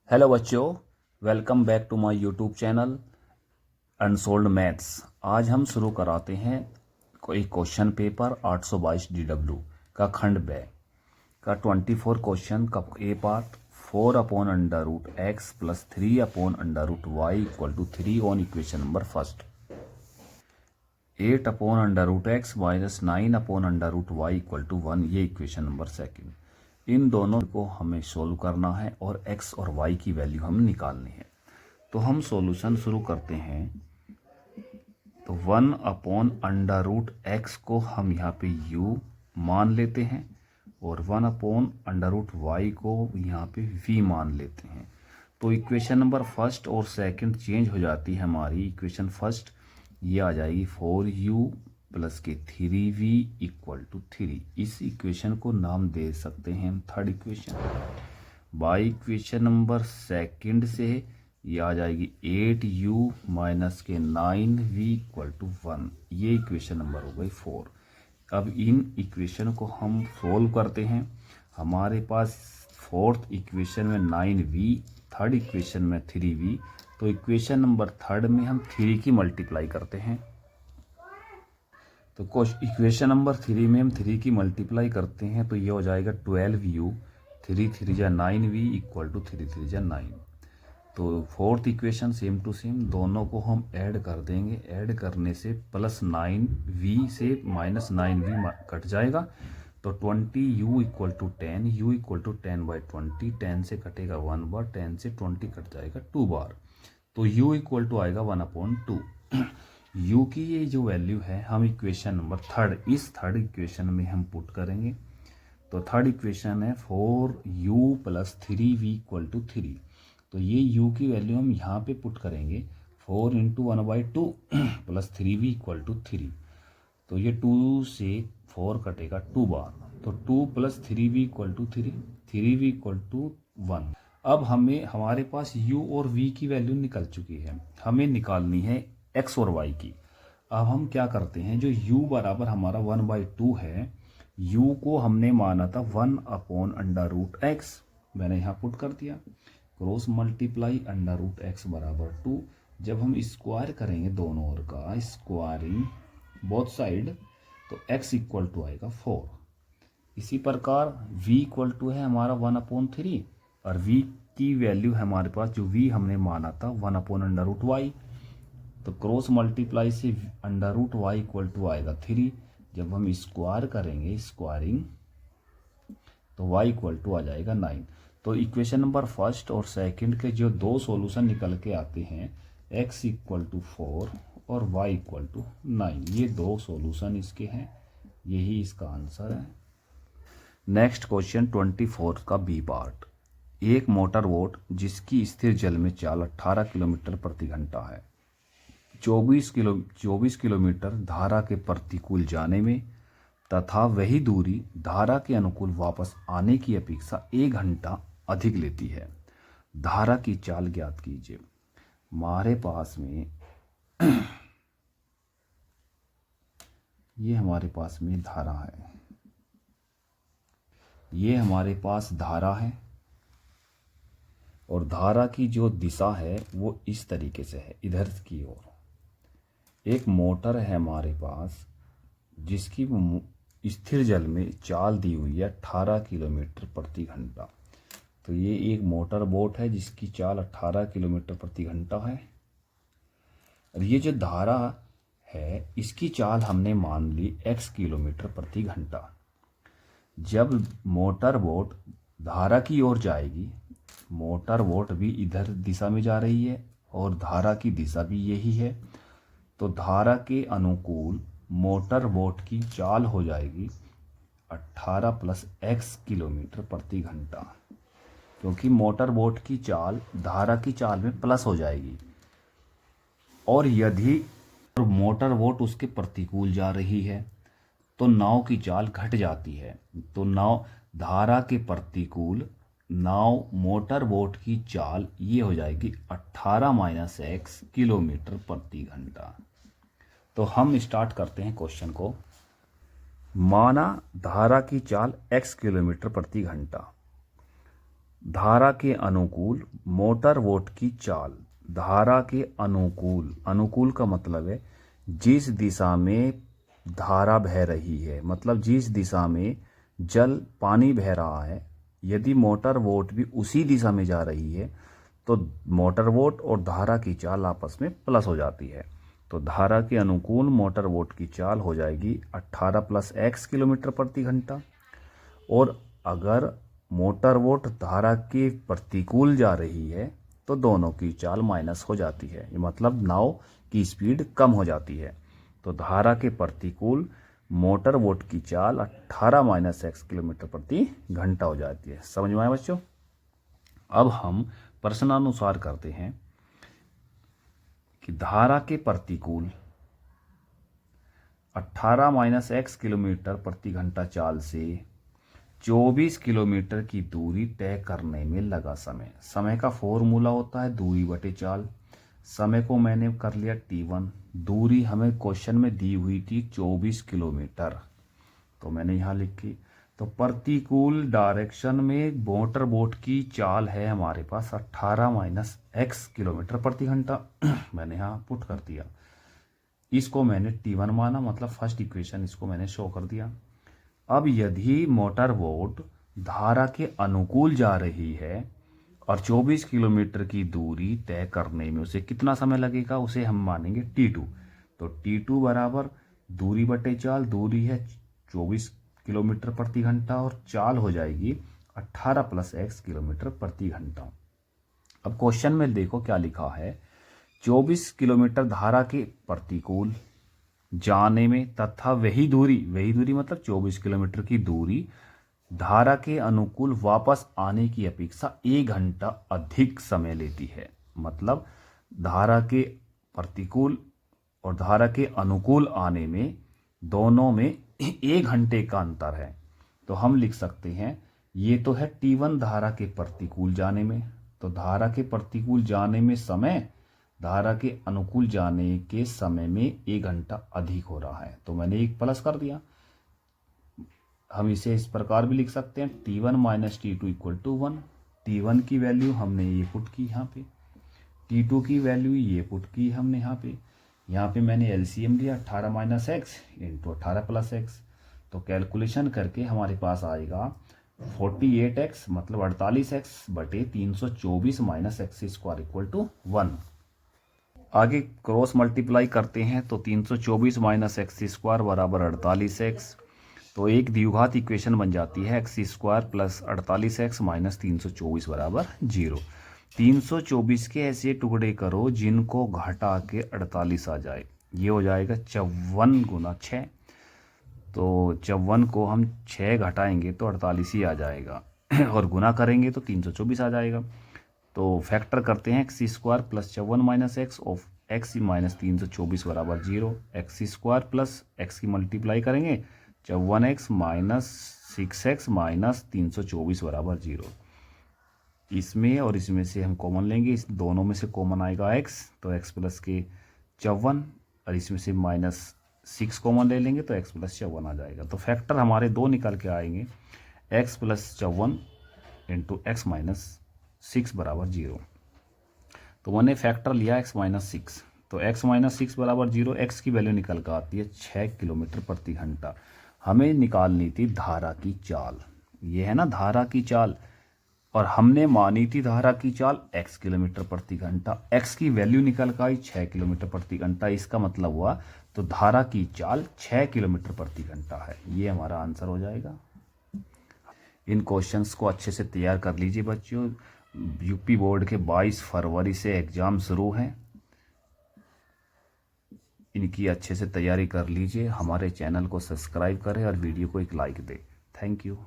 Hello बच्चों, welcome back to my YouTube channel Unsolved Maths. आज हम शुरू कराते हैं कोई क्वेश्चन पेपर 822 DW का खंड ब का 24 क्वेश्चन का A part 4/√x plus 3/√y equal to 3 on equation number first, 8/√x minus 9/√y equal to 1, ये इक्वेशन नंबर सेकंड। इन दोनों को हमें सोल्व करना है और x और y की वैल्यू हम निकालनी है। तो हम सॉल्यूशन शुरू करते हैं। तो 1/√x को हम यहाँ पे u मान लेते हैं और 1/√y को यहाँ पे v मान लेते हैं। तो इक्वेशन नंबर फर्स्ट और सेकंड चेंज हो जाती है हमारी। इक्वेशन फर्स्ट ये आ जाएगी 4u प्लस के 3v इक्वल टू 3। इस इक्वेशन को नाम दे सकते हैं हम third equation. By equation number second से ये आ जाएगी 8u माइनस के 9v इक्वल टू 1। ये इक्वेशन नंबर हो गई 4। अब इन इक्वेशन को हम सोल्व करते हैं। हमारे पास फोर्थ इक्वेशन में 9v, थर्ड इक्वेशन में 3v। तो इक्वेशन नंबर थर्ड में हम 3 की मल्टीप्लाई करते हैं। तो इक्वेशन नंबर 3 में हम 3 की मल्टीप्लाई करते हैं तो ये हो जाएगा 12u, 3 3 जा 9v इक्वल टू 3 3 जा 9। तो fourth equation same to same दोनों को हम ऐड कर देंगे। ऐड करने से प्लस 9v से माइनस 9v कट जाएगा। तो 20u equal to 10, u equal to 10/20, 10 से कटेगा 1 बार, 10 से 20 कट जाएगा 2 बार। तो u इक्वल टू आएगा 1/2। u की ये जो वैल्यू है हम इक्वेशन नंबर थर्ड, इस थर्ड इक्वेशन में हम पुट करेंगे। तो थर्ड इक्वेशन है 4u plus 3v equal to 3। तो ये u की वैल्यू हम यहाँ पे पुट करेंगे 4 into 1/2 plus 3v equal to 3। तो ये 2 से 4 कटेगा 2 बार। तो 2 plus 3v equal to 3, 3v equal to 1। अब हमें हमारे पास u और v की वैल्यू निकल चुकी है, हमें निकालनी है x और y की। अब हम क्या करते हैं, जो u बराबर हमारा 1/2 है, u को हमने माना था 1/√x, मैंने यहाँ पुट कर दिया। क्रॉस मल्टीप्लाई √x बराबर 2। जब हम स्क्वायर करेंगे दोनों ओर का स्क्वायरिंग बोथ साइड, तो x इक्वल टू आएगा 4। इसी प्रकार v इक्वल टू है हमारा 1/3 और v की वैल्यू है हमारे पास, जो v हमने माना था 1/√y। तो क्रॉस मल्टीप्लाई से √y इक्वल टू आएगा 3। जब हम स्क्वायर करेंगे स्क्वायरिंग, तो y इक्वल टू आ जाएगा 9। तो इक्वेशन नंबर फर्स्ट और सेकंड के जो दो सॉल्यूशन निकल के आते हैं, x इक्वल टू 4 और y इक्वल टू 9, ये दो सॉल्यूशन इसके हैं। यही इसका आंसर है। नेक्स्ट क्वेश्चन 24 का बी पार्ट। एक मोटर बोट जिसकी स्थिर जल में चाल 18 किलोमीटर प्रति घंटा है, 24 किलोमीटर धारा के प्रतिकूल जाने में तथा वही दूरी धारा के अनुकूल वापस आने की अपेक्षा 1 घंटा अधिक लेती है। धारा की चाल ज्ञात कीजिए। हमारे पास में ये हमारे पास में धारा है, ये हमारे पास धारा है और धारा की जो दिशा है वो इस तरीके से है, इधर की ओर। एक मोटर है हमारे पास जिसकी स्थिर जल में चाल दी हुई है 18 किलोमीटर प्रति घंटा। तो ये एक मोटर बोट है जिसकी चाल 18 किलोमीटर प्रति घंटा है। और ये जो धारा है इसकी चाल हमने मान ली x किलोमीटर प्रति घंटा। जब मोटर बोट धारा की ओर जाएगी, मोटर बोट भी इधर दिशा में जा रही है और धारा की दिशा भी यही है, तो धारा के अनुकूल मोटर बोट की चाल हो जाएगी 18 प्लस x किलोमीटर प्रति घंटा, क्योंकि मोटर बोट की चाल धारा की चाल में प्लस हो जाएगी। और यदि मोटर बोट उसके प्रतिकूल जा रही है तो नाव की चाल घट जाती है। तो नाव धारा के प्रतिकूल नाव मोटर बोट की चाल ये हो जाएगी 18 माइनस x किलोमीटर प्रति घंटा। तो हम स्टार्ट करते हैं क्वेश्चन को। माना धारा की चाल x किलोमीटर प्रति घंटा, धारा के अनुकूल मोटर वोट की चाल। धारा के अनुकूल, अनुकूल का मतलब है जिस दिशा में धारा बह रही है, मतलब जिस दिशा में जल पानी बह रहा है, यदि मोटर वोट भी उसी दिशा में जा रही है तो मोटर वोट और धारा की चाल आपस में प्लस हो जाती है। तो धारा के अनुकूल मोटर वोट की चाल हो जाएगी 18 + x किलोमीटर प्रति घंटा। और अगर मोटर वोट धारा के प्रतिकूल जा रही है तो दोनों की चाल माइनस हो जाती है, मतलब नाव की स्पीड कम हो जाती है। तो धारा के प्रतिकूल मोटर वोट की चाल 18 - x किलोमीटर प्रति घंटा हो जाती है। समझ में आया बच्चों? अब हम प्रश्नानुसार करते हैं कि धारा के प्रतिकूल 18 - x किलोमीटर प्रति घंटा चाल से 24 किलोमीटर की दूरी तय करने में लगा समय। समय का फॉर्मूला होता है दूरी बटे चाल। समय को मैंने कर लिया t1, दूरी हमें क्वेश्चन में दी हुई थी 24 किलोमीटर, तो मैंने यहाँ लिखी। तो प्रतिकूल डायरेक्शन में मोटर बोट की चाल है हमारे पास 18 - x किलोमीटर प्रति घंटा मैंने यहाँ पुट कर दिया। इसको मैंने t1 माना, मतलब फर्स्ट इक्वेशन इसको मैंने शो कर दिया। अब यदि मोटर बोट धारा के अनुकूल जा रही है और 24 किलोमीटर की दूरी तय करने में उसे कितना समय लगेगा, उसे हम मानेंगे t2। तो t2 बराबर दूरी बटे चाल, दूरी है 24 किलोमीटर प्रति घंटा और चाल हो जाएगी 18 + x किलोमीटर प्रति घंटा। अब क्वेश्चन में देखो क्या लिखा है, 24 किलोमीटर धारा के प्रतिकूल जाने में तथा वही दूरी मतलब 24 किलोमीटर की दूरी धारा के अनुकूल वापस आने की अपेक्षा 1 घंटा अधिक समय लेती है। मतलब धारा के प्रतिकूल और धारा के अनुकूल आने में दोनों में 1 घंटे का अंतर है। तो हम लिख सकते हैं ये तो है t1 धारा के प्रतिकूल जाने में, तो धारा के प्रतिकूल जाने में समय धारा के अनुकूल जाने के समय में 1 घंटा अधिक हो रहा है, तो मैंने एक प्लस कर दिया। हम इसे इस प्रकार भी लिख सकते हैं t1 - t2 = 1। t1 की वैल्यू हमने ये पुट की यहाँ पे, t2 की वैल्यू ये पुट की हमने यहाँ पे मैंने एलसीएम लिया 18 - x × 18 + x। तो कैलकुलेशन करके हमारे पास आएगा 48x मतलब 48x बटे 324 - x² = 1। आगे क्रॉस मल्टीप्लाई करते हैं तो 324 - x² बराबर 48x। तो एक द्विघात इक्वेशन बन जाती है x² + 48x - 324 बराबर 0। 324 के ऐसे टुकड़े करो जिनको घटा के 48 आ जाए, ये हो जाएगा 54 × 6। तो 54 को हम 6 घटाएंगे तो 48 ही आ जाएगा और गुना करेंगे तो 324 आ जाएगा। तो फैक्टर करते हैं x² + 54 - x ऑफ x - 324 बराबर 0। x² प्लस x की मल्टीप्लाई करेंगे 54x - 6x - 324 बराबर 0। इसमें और इसमें से हम कॉमन लेंगे, इस दोनों में से कॉमन आएगा x, तो x प्लस के 54 और इसमें से -6 कॉमन ले लेंगे तो x + 54 आ जाएगा। तो फैक्टर हमारे दो निकल के आएंगे, x + 54 × x - 6 बराबर 0। तो मैंने फैक्टर लिया x - 6, तो x - 6 बराबर 0। x की वैल्यू निकल कर आती है 6 किलोमीटर प्रति घंटा। हमें निकालनी थी धारा की चाल, ये है ना धारा की चाल, और हमने मानी थी धारा की चाल x किलोमीटर प्रति घंटा। x की वैल्यू निकल कर आई 6 किलोमीटर प्रति घंटा। इसका मतलब हुआ तो धारा की चाल 6 किलोमीटर प्रति घंटा है। ये हमारा आंसर हो जाएगा। इन क्वेश्चंस को अच्छे से तैयार कर लीजिए बच्चों। यूपी बोर्ड के 22 फरवरी से एग्ज़ाम शुरू हैं, इनकी अच्छे से तैयारी कर लीजिए। हमारे चैनल को सब्सक्राइब करें और वीडियो को एक लाइक दें। Thank you.